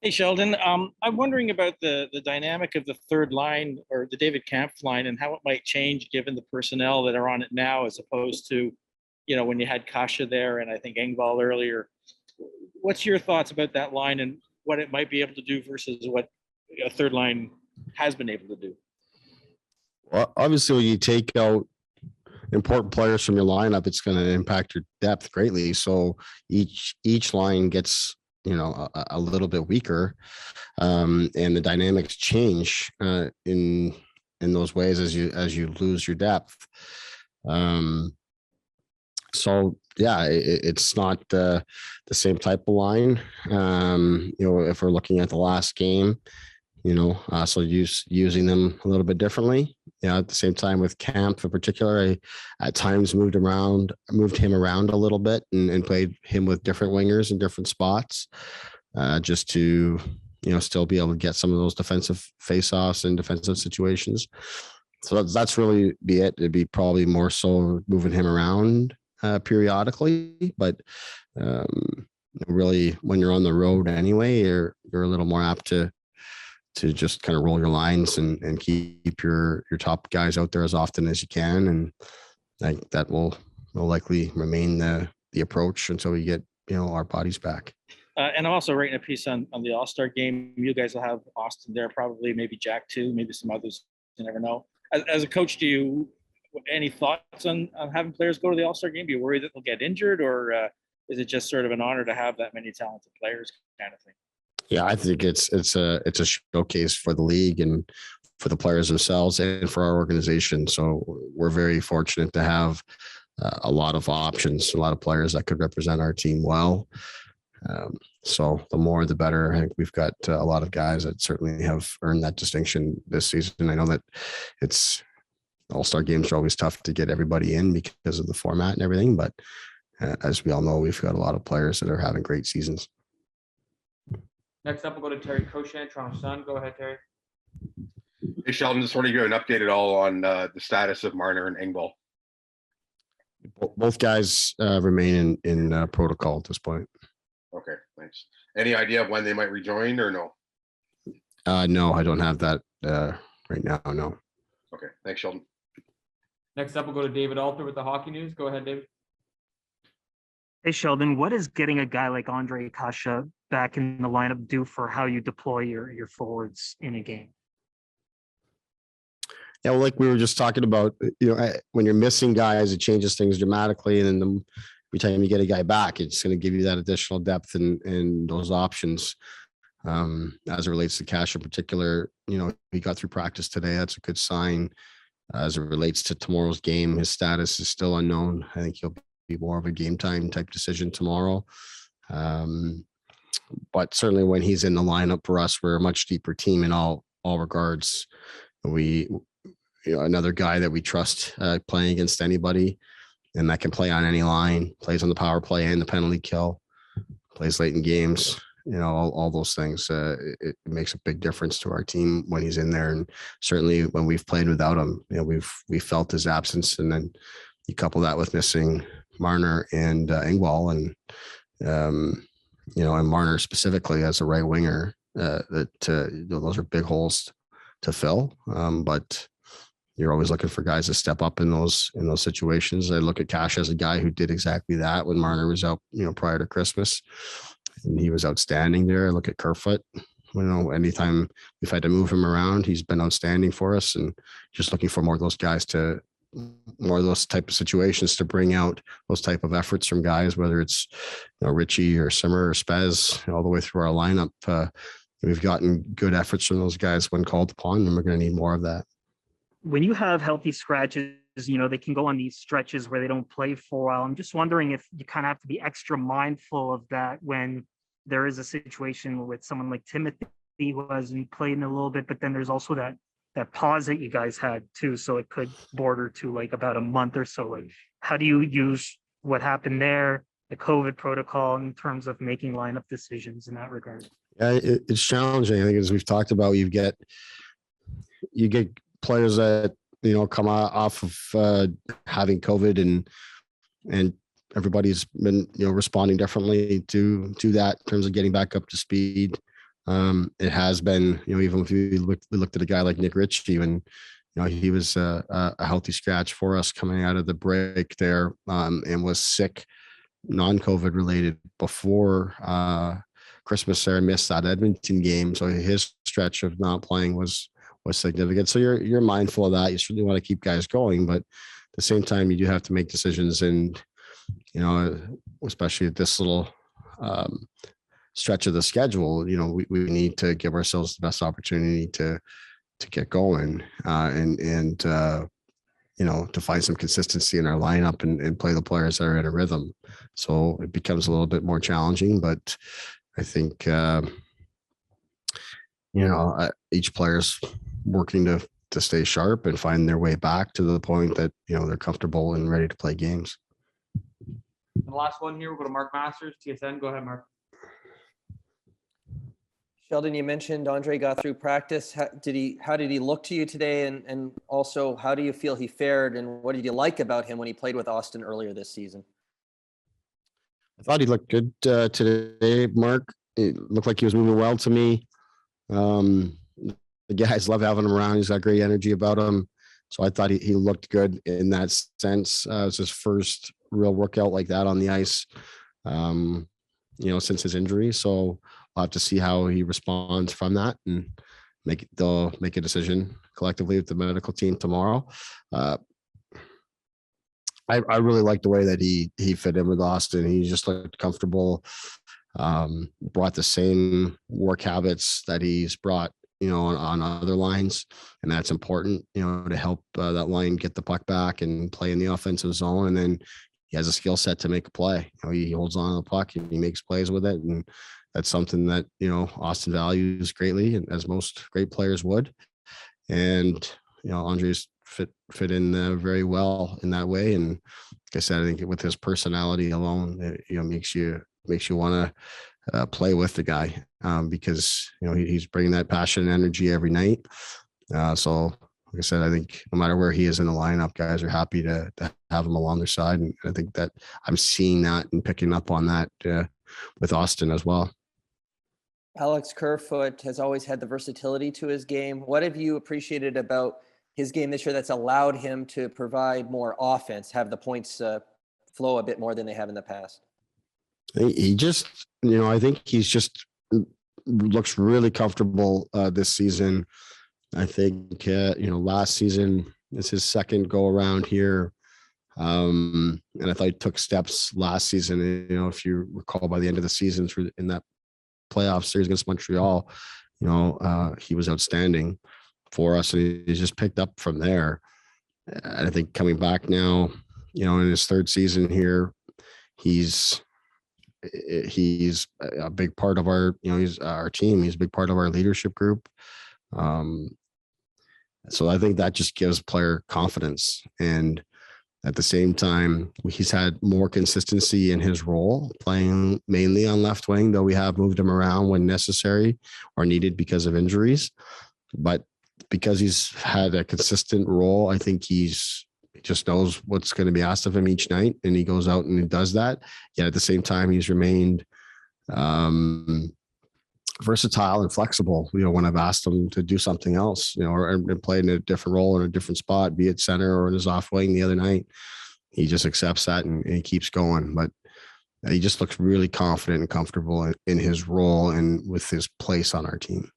Hey, Sheldon. I'm wondering about the dynamic of the third line or the David Kampf line and how it might change given the personnel that are on it now, as opposed to, when you had Kasha there and I think Engvall earlier. What's your thoughts about that line and what it might be able to do versus what a third line has been able to do? Well, obviously, when you take out important players from your lineup, it's going to impact your depth greatly. So each line gets a little bit weaker, and the dynamics change in those ways as you lose your depth. So yeah, it's not the same type of line. If we're looking at the last game, so using them a little bit differently. At the same time with Camp in particular, I at times moved him around a little bit and played him with different wingers in different spots, just to, still be able to get some of those defensive faceoffs and defensive situations. So that's really be it. It'd be probably more so moving him around periodically, but really when you're on the road anyway, you're a little more apt to just kind of roll your lines and keep your top guys out there as often as you can. And like that will likely remain the approach until we get, our bodies back. And I'm also writing a piece on the All-Star game. You guys will have Austin there, probably, maybe Jack too, maybe some others. You never know. As a coach, any thoughts on having players go to the All-Star game? Do you worry that they'll get injured, or is it just sort of an honor to have that many talented players kind of thing? Yeah, I think it's a showcase for the league and for the players themselves and for our organization. So we're very fortunate to have a lot of options, a lot of players that could represent our team well. So the more, the better. I think we've got a lot of guys that certainly have earned that distinction this season. I know that it's All-Star games are always tough to get everybody in because of the format and everything. But as we all know, we've got a lot of players that are having great seasons. Next up, we'll go to Terry Cochet, Toronto Sun. Go ahead, Terry. Hey, Sheldon, just want to give an update at all on the status of Marner and Engvall. Both guys remain in protocol at this point. Okay, thanks. Any idea of when they might rejoin or no? No, I don't have that right now. No. Okay, thanks, Sheldon. Next up, we'll go to David Alter with the Hockey News. Go ahead, David. Hey, Sheldon, what is getting a guy like Andre Kasha back in the lineup do for how you deploy your forwards in a game? Yeah, well, like we were just talking about, when you're missing guys, it changes things dramatically. And then every time you get a guy back, it's going to give you that additional depth and those options. As it relates to Cash in particular, he got through practice today. That's a good sign. As it relates to tomorrow's game, his status is still unknown. I think he'll be more of a game time type decision tomorrow. But certainly when he's in the lineup for us, we're a much deeper team in all regards. We, another guy that we trust playing against anybody, and that can play on any line, plays on the power play and the penalty kill, plays late in games, all those things. It makes a big difference to our team when he's in there. And certainly when we've played without him, we've felt his absence. And then you couple that with missing Marner and Engvall, and and Marner specifically as a right winger, those are big holes to fill. But you're always looking for guys to step up in those situations. I look at Cash as a guy who did exactly that when Marner was out, prior to Christmas, and he was outstanding there. I look at Kerfoot. Anytime we've had to move him around, he's been outstanding for us, and just looking for more of those guys more of those type of situations to bring out those type of efforts from guys, whether it's Richie or Simmer or Spez, all the way through our lineup. We've gotten good efforts from those guys when called upon, and we're going to need more of that. When you have healthy scratches, they can go on these stretches where they don't play for a while. I'm just wondering if you kind of have to be extra mindful of that when there is a situation with someone like Timothy who hasn't played in a little bit, but then there's also that pause that you guys had too. So it could border to like about a month or so. Like, how do you use what happened there, the COVID protocol, in terms of making lineup decisions in that regard? Yeah, it's challenging. I think, as we've talked about, you get players that come off of having COVID, and everybody's been responding differently to that in terms of getting back up to speed. It has been, even if we looked at a guy like Nick Ritchie, and he was a healthy scratch for us coming out of the break there, and was sick, non-COVID related before Christmas there, missed that Edmonton game. So his stretch of not playing was significant. So you're mindful of that. You certainly want to keep guys going, but at the same time, you do have to make decisions. And, especially at this little stretch of the schedule, we need to give ourselves the best opportunity to get going, and to find some consistency in our lineup and play the players that are in a rhythm. So it becomes a little bit more challenging, but I think, each player's working to stay sharp and find their way back to the point that, they're comfortable and ready to play games. The last one here, we'll go to Mark Masters, TSN. Go ahead, Mark. Sheldon, you mentioned Andre got through practice. How did he look to you today? And also, how do you feel he fared? And what did you like about him when he played with Austin earlier this season? I thought he looked good today, Mark. It looked like he was moving well to me. The guys love having him around. He's got great energy about him. So I thought he looked good in that sense. It was his first real workout like that on the ice, since his injury. So we'll have to see how he responds from that, and they'll make a decision collectively with the medical team tomorrow. I really like the way that he fit in with Austin. He just looked comfortable, brought the same work habits that he's brought, on other lines. And that's important, to help that line get the puck back and play in the offensive zone. And then he has a skill set to make a play. He holds on to the puck and he makes plays with it. And that's something that, Austin values greatly, and as most great players would. And, Andre's fit in very well in that way. And like I said, I think with his personality alone, it, makes you want to play with the guy, because, he's bringing that passion and energy every night. So like I said, I think no matter where he is in the lineup, guys are happy to have him along their side. And I think that I'm seeing that and picking up on that with Austin as well. Alex Kerfoot has always had the versatility to his game. What have you appreciated about his game this year that's allowed him to provide more offense, have the points flow a bit more than they have in the past? He just, I think he's just looks really comfortable this season. I think, last season is his second go around here. And I thought he took steps last season. If you recall, by the end of the season in that playoff series against Montreal, he was outstanding for us, and he's just picked up from there. And I think coming back now, in his third season here, he's a big part of our, he's our team. He's a big part of our leadership group. So I think that just gives player confidence. And at the same time, he's had more consistency in his role, playing mainly on left wing, though we have moved him around when necessary or needed because of injuries. But because he's had a consistent role, I think he just knows what's going to be asked of him each night, and he goes out and he does that. Yet at the same time, he's remained versatile and flexible, when I've asked him to do something else, or play in a different role in a different spot, be it center or in his off wing the other night. He just accepts that and he keeps going. But he just looks really confident and comfortable in his role and with his place on our team.